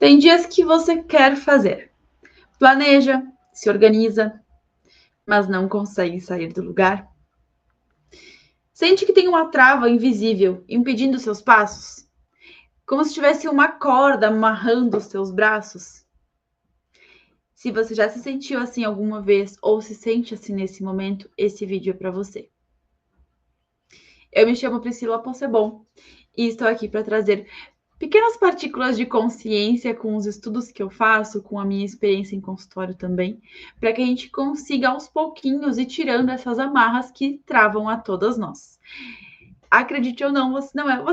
Tem dias que você quer fazer, planeja, se organiza, mas não consegue sair do lugar. Sente que tem uma trava invisível impedindo seus passos, como se tivesse uma corda amarrando os seus braços. Se você já se sentiu assim alguma vez ou se sente assim nesse momento, esse vídeo é para você. Eu me chamo Priscila Possebon e estou aqui para trazer pequenas partículas de consciência com os estudos que eu faço, com a minha experiência em consultório também, para que a gente consiga aos pouquinhos ir tirando essas amarras que travam a todas nós. Acredite ou não, você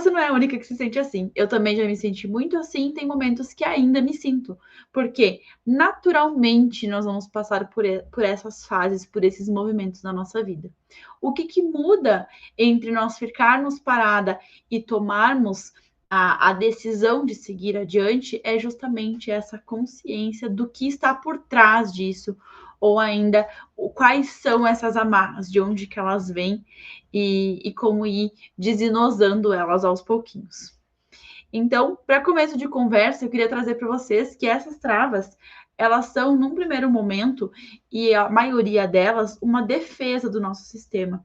não é a única que se sente assim. Eu também já me senti muito assim, tem momentos que ainda me sinto, porque naturalmente nós vamos passar por essas fases, por esses movimentos na nossa vida. O que muda entre nós ficarmos parada e tomarmos a decisão de seguir adiante é justamente essa consciência do que está por trás disso, ou ainda quais são essas amarras, de onde que elas vêm e como ir desinosando elas aos pouquinhos. Então, para começo de conversa, eu queria trazer para vocês que essas travas, elas são, num primeiro momento, e a maioria delas, uma defesa do nosso sistema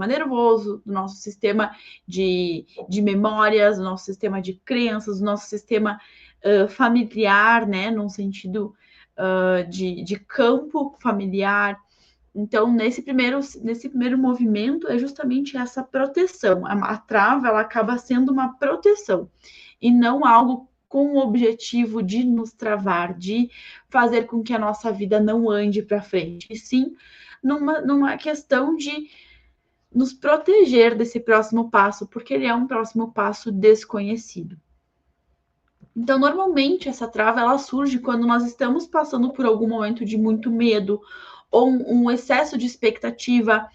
nervoso, do nosso sistema de memórias, do nosso sistema de crenças, do nosso sistema familiar, né, num sentido de campo familiar. Então, nesse primeiro movimento, é justamente essa proteção. A trava, ela acaba sendo uma proteção, e não algo com o objetivo de nos travar, de fazer com que a nossa vida não ande para frente, e sim numa questão de nos proteger desse próximo passo, porque ele é um próximo passo desconhecido. Então, normalmente, essa trava, ela surge quando nós estamos passando por algum momento de muito medo, ou um excesso de expectativa,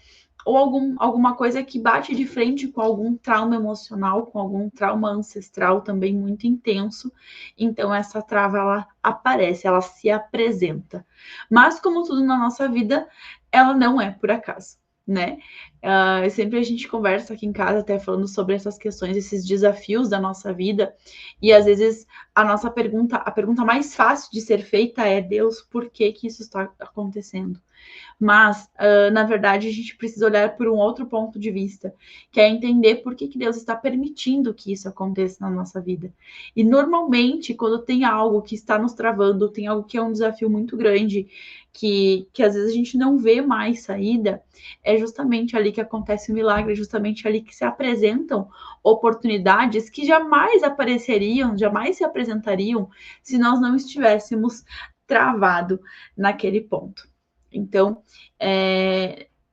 ou alguma coisa que bate de frente com algum trauma emocional, com algum trauma ancestral também muito intenso. Então, essa trava, ela aparece, ela se apresenta. Mas, como tudo na nossa vida, ela não é por acaso, né? Sempre a gente conversa aqui em casa até falando sobre essas questões, esses desafios da nossa vida, e às vezes a pergunta mais fácil de ser feita é: Deus, por que isso está acontecendo? Mas, na verdade, a gente precisa olhar por um outro ponto de vista, que é entender por que Deus está permitindo que isso aconteça na nossa vida. E, normalmente, quando tem algo que está nos travando, tem algo que é um desafio muito grande, que às vezes a gente não vê mais saída, é justamente ali que acontece o milagre, é justamente ali que se apresentam oportunidades que jamais apareceriam, jamais se apresentariam se nós não estivéssemos travado naquele ponto. Então,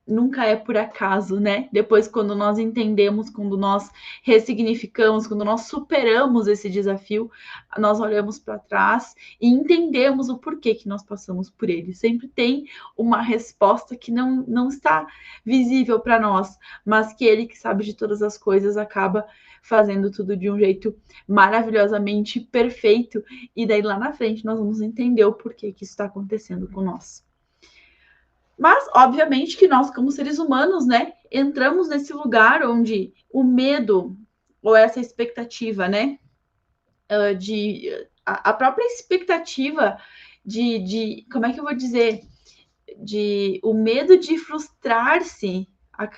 nunca é por acaso, né? Depois, quando nós entendemos, quando nós ressignificamos, quando nós superamos esse desafio, nós olhamos para trás e entendemos o porquê que nós passamos por ele. Sempre tem uma resposta que não está visível para nós, mas que ele, que sabe de todas as coisas, acaba fazendo tudo de um jeito maravilhosamente perfeito, e daí lá na frente nós vamos entender o porquê que isso está acontecendo com nós. Mas, obviamente, que nós, como seres humanos, né, entramos nesse lugar onde o medo, ou essa expectativa, né, a própria expectativa como é que eu vou dizer, o medo de frustrar-se,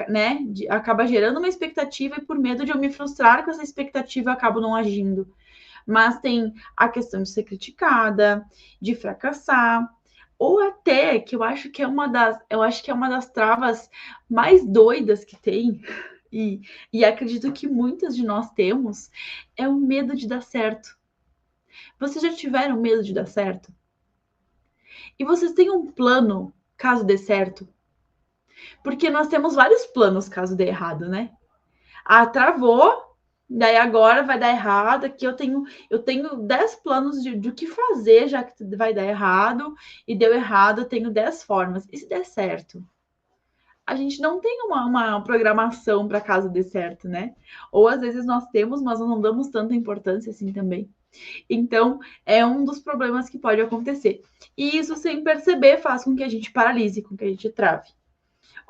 né, acaba gerando uma expectativa, e por medo de eu me frustrar com essa expectativa, eu acabo não agindo. Mas tem a questão de ser criticada, de fracassar, ou até, que eu acho que é uma das travas mais doidas que tem, e acredito que muitas de nós temos, é o medo de dar certo. Vocês já tiveram medo de dar certo? E vocês têm um plano caso dê certo? Porque nós temos vários planos caso dê errado, né? Travou, daí agora vai dar errado. Aqui eu tenho 10 planos de o que fazer, já que vai dar errado, e deu errado, eu tenho 10 formas. E se der certo? A gente não tem uma programação para caso dê certo, né? Ou às vezes nós temos, mas não damos tanta importância assim também. Então, é um dos problemas que pode acontecer. E isso, sem perceber, faz com que a gente paralise, com que a gente trave.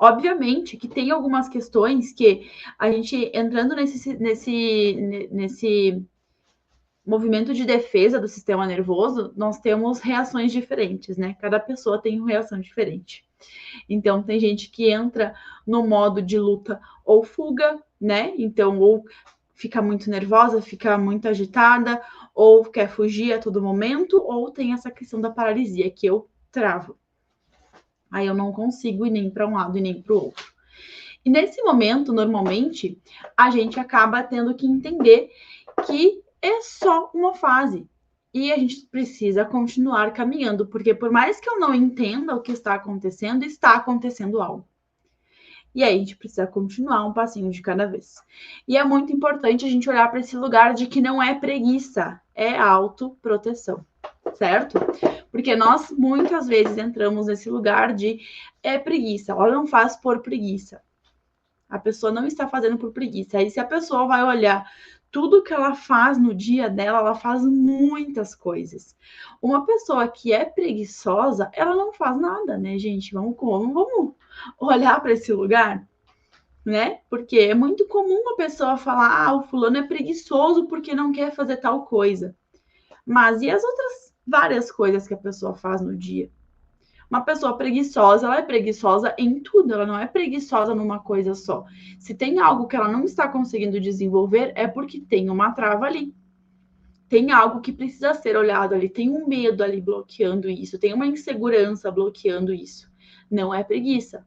Obviamente que tem algumas movimento de defesa do sistema nervoso, nós temos reações diferentes, né? Cada pessoa tem uma reação diferente. Então, tem gente que entra no modo de luta ou fuga, né? Então, ou fica muito nervosa, fica muito agitada, ou quer fugir a todo momento, ou tem essa questão da paralisia, que eu travo. Aí eu não consigo ir nem para um lado e nem para o outro. E nesse momento, normalmente, a gente acaba tendo que entender que é só uma fase. E a gente precisa continuar caminhando, porque por mais que eu não entenda o que está acontecendo algo. E aí a gente precisa continuar um passinho de cada vez. E é muito importante a gente olhar para esse lugar de que não é preguiça, é autoproteção, certo? Porque nós muitas vezes entramos nesse lugar de preguiça, ela não faz por preguiça. A pessoa não está fazendo por preguiça. Aí se a pessoa vai olhar tudo que ela faz no dia dela, ela faz muitas coisas. Uma pessoa que é preguiçosa, ela não faz nada, né, gente? Vamos olhar para esse lugar, né? Porque é muito comum uma pessoa falar: o fulano é preguiçoso porque não quer fazer tal coisa. Mas e as outras várias coisas que a pessoa faz no dia? Uma pessoa preguiçosa, ela é preguiçosa em tudo, ela não é preguiçosa numa coisa só. Se tem algo que ela não está conseguindo desenvolver, é porque tem uma trava ali. Tem algo que precisa ser olhado ali, tem um medo ali bloqueando isso, tem uma insegurança bloqueando isso. Não é preguiça.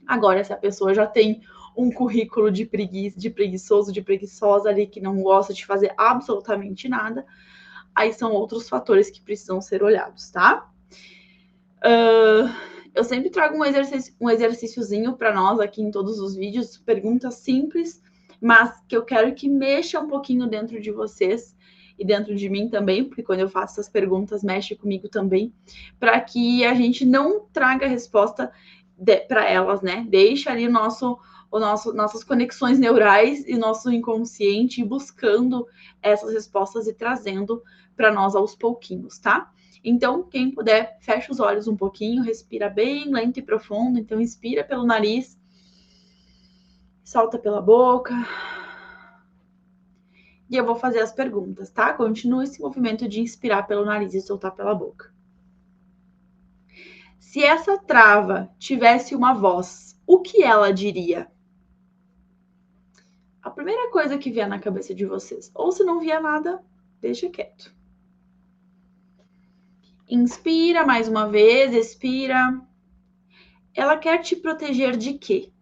Agora, se a pessoa já tem um currículo de preguiçoso, de preguiçosa ali, que não gosta de fazer absolutamente nada, aí são outros fatores que precisam ser olhados, tá? Eu sempre trago um exercíciozinho para nós aqui em todos os vídeos, perguntas simples, mas que eu quero que mexa um pouquinho dentro de vocês e dentro de mim também, porque quando eu faço essas perguntas, mexe comigo também, para que a gente não traga a resposta para elas, né? Deixa ali nossas conexões neurais e nosso inconsciente buscando essas respostas e trazendo para nós aos pouquinhos, tá? Então, quem puder, fecha os olhos um pouquinho, respira bem lento e profundo. Então, inspira pelo nariz, solta pela boca. E eu vou fazer as perguntas, tá? Continua esse movimento de inspirar pelo nariz e soltar pela boca. Se essa trava tivesse uma voz, o que ela diria? A primeira coisa que vier na cabeça de vocês. Ou se não vier nada, deixa quieto. Inspira mais uma vez, expira. Ela quer te proteger de quê?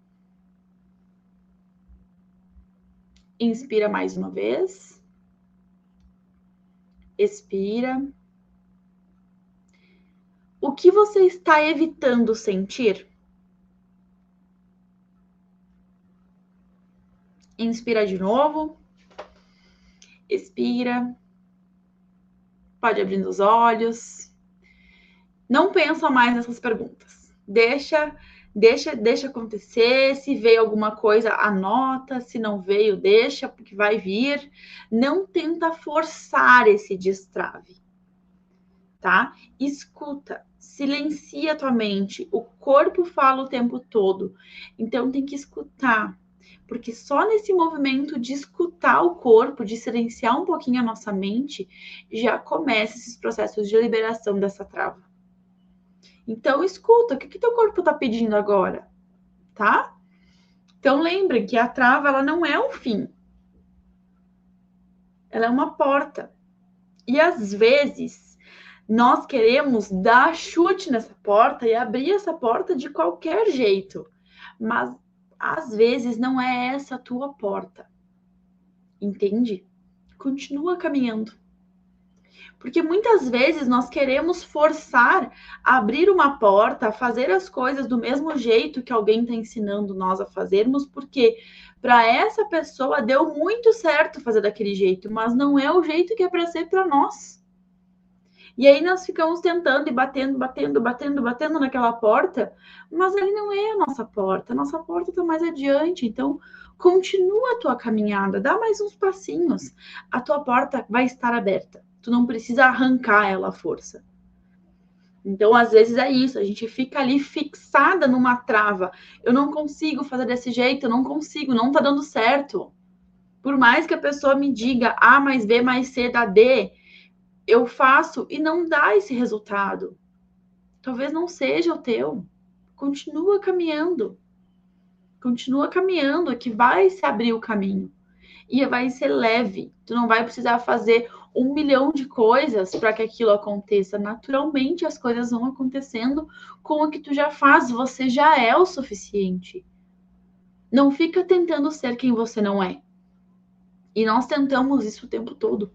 Inspira mais uma vez. Expira. O que você está evitando sentir? Inspira de novo. Expira. Pode abrir os olhos. Não pensa mais nessas perguntas. Deixa acontecer. Se veio alguma coisa, anota. Se não veio, deixa, porque vai vir. Não tenta forçar esse destrave, tá? Escuta, silencia a tua mente. O corpo fala o tempo todo. Então tem que escutar. Porque só nesse movimento de escutar o corpo, de silenciar um pouquinho a nossa mente, já começa esses processos de liberação dessa trava. Então, escuta, o que teu corpo tá pedindo agora, tá? Então, lembrem que a trava, ela não é um fim. Ela é uma porta. E, às vezes, nós queremos dar chute nessa porta e abrir essa porta de qualquer jeito. Mas, às vezes, não é essa a tua porta. Entende? Continua caminhando. Porque muitas vezes nós queremos forçar a abrir uma porta, a fazer as coisas do mesmo jeito que alguém está ensinando nós a fazermos, porque para essa pessoa deu muito certo fazer daquele jeito, mas não é o jeito que é para ser para nós. E aí nós ficamos tentando e batendo naquela porta, mas ali não é a nossa porta está mais adiante, então continua a tua caminhada, dá mais uns passinhos, a tua porta vai estar aberta. Tu não precisa arrancar ela à força. Então, às vezes é isso, a gente fica ali fixada numa trava. Eu não consigo fazer desse jeito, eu não consigo, não tá dando certo. Por mais que a pessoa me diga A mais B mais C dá D, eu faço e não dá esse resultado. Talvez não seja o teu. Continua caminhando. Continua caminhando, que vai se abrir o caminho. E vai ser leve. Tu não vai precisar fazer 1 milhão de coisas para que aquilo aconteça. Naturalmente, as coisas vão acontecendo com o que tu já faz. Você já é o suficiente. Não fica tentando ser quem você não é. E nós tentamos isso o tempo todo.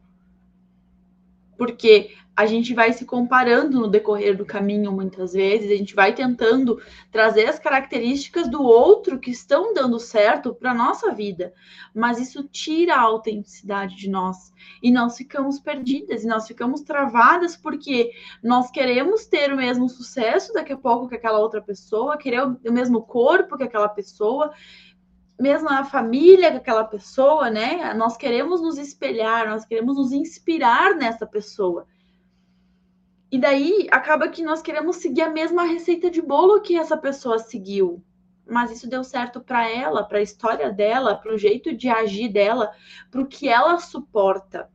Porque a gente vai se comparando no decorrer do caminho, muitas vezes, a gente vai tentando trazer as características do outro que estão dando certo para a nossa vida, mas isso tira a autenticidade de nós, e nós ficamos perdidas, e nós ficamos travadas, porque nós queremos ter o mesmo sucesso daqui a pouco que aquela outra pessoa, querer o mesmo corpo que aquela pessoa, mesmo a família daquela pessoa, né? Nós queremos nos espelhar, nós queremos nos inspirar nessa pessoa. E daí acaba que nós queremos seguir a mesma receita de bolo que essa pessoa seguiu. Mas isso deu certo para ela, para a história dela, para o jeito de agir dela, para o que ela suporta.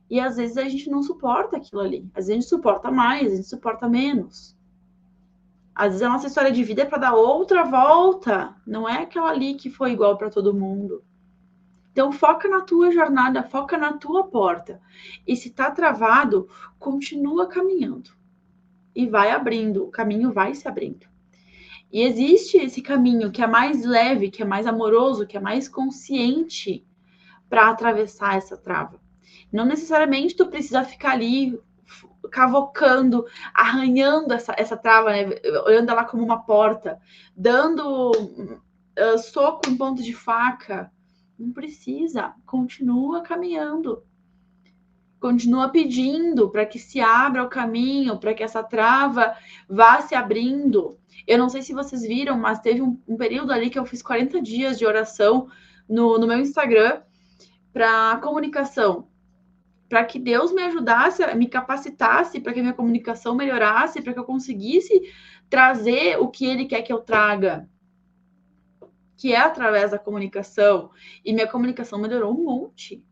E às vezes a gente não suporta aquilo ali. Às vezes a gente suporta mais, a gente suporta menos. Às vezes a nossa história de vida é para dar outra volta, não é aquela ali que foi igual para todo mundo. Então foca na tua jornada, foca na tua porta. E se tá travado, continua caminhando. E vai abrindo, o caminho vai se abrindo. E existe esse caminho que é mais leve, que é mais amoroso, que é mais consciente para atravessar essa trava. Não necessariamente tu precisa ficar ali cavocando, arranhando essa trava, né? Olhando ela como uma porta, dando soco em ponto de faca. Não precisa, continua caminhando. Continua pedindo para que se abra o caminho, para que essa trava vá se abrindo. Eu não sei se vocês viram, mas teve um período ali que eu fiz 40 dias de oração no meu Instagram para comunicação, para que Deus me ajudasse, me capacitasse, para que a minha comunicação melhorasse, para que eu conseguisse trazer o que Ele quer que eu traga, que é através da comunicação. E minha comunicação melhorou um monte.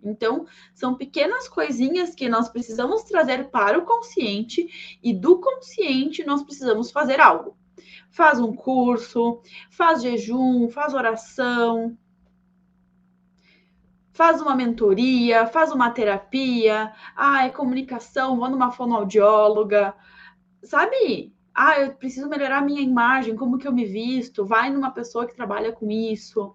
Então, são pequenas coisinhas que nós precisamos trazer para o consciente, e do consciente nós precisamos fazer algo. Faz um curso, faz jejum, faz oração, faz uma mentoria, faz uma terapia, é comunicação, vou numa fonoaudióloga, sabe? Eu preciso melhorar minha imagem, como que eu me visto, vai numa pessoa que trabalha com isso.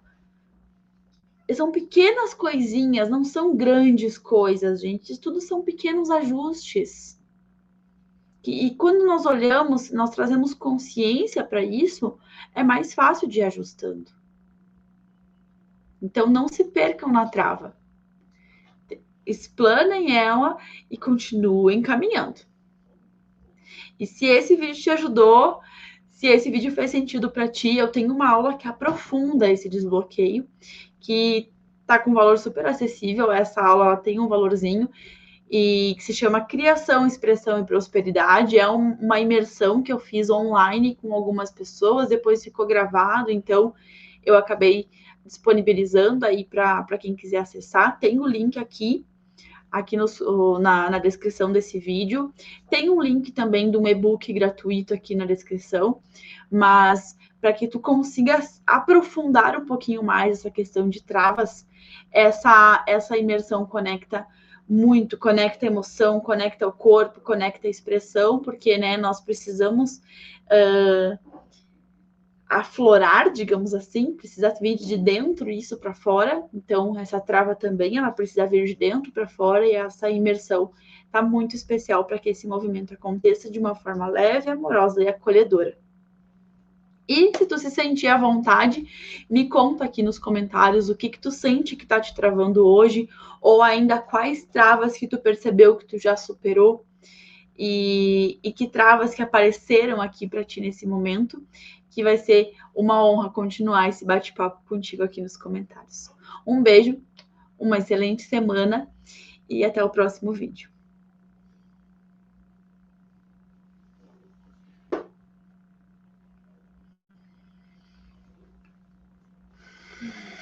São pequenas coisinhas, não são grandes coisas, gente. Isso tudo são pequenos ajustes. E quando nós olhamos, nós trazemos consciência para isso, é mais fácil de ir ajustando. Então, não se percam na trava. Explanem ela e continuem caminhando. E se esse vídeo te ajudou, se esse vídeo fez sentido para ti, eu tenho uma aula que aprofunda esse desbloqueio, que tá com um valor super acessível. Essa aula ela tem um valorzinho, e que se chama Criação, Expressão e Prosperidade. É uma imersão que eu fiz online com algumas pessoas, depois ficou gravado, então eu acabei disponibilizando aí para quem quiser acessar. Tem o link aqui na descrição desse vídeo. Tem um link também de um e-book gratuito aqui na descrição, mas para que tu consiga aprofundar um pouquinho mais essa questão de travas, essa imersão conecta muito, conecta a emoção, conecta o corpo, conecta a expressão, porque, né, nós precisamos aflorar, digamos assim, precisa vir de dentro isso para fora. Então, essa trava também, ela precisa vir de dentro para fora, e essa imersão tá muito especial para que esse movimento aconteça de uma forma leve, amorosa e acolhedora. E se tu se sentir à vontade, me conta aqui nos comentários o que tu sente que tá te travando hoje, ou ainda quais travas que tu percebeu que tu já superou, e que travas que apareceram aqui para ti nesse momento, que vai ser uma honra continuar esse bate-papo contigo aqui nos comentários. Um beijo, uma excelente semana e até o próximo vídeo.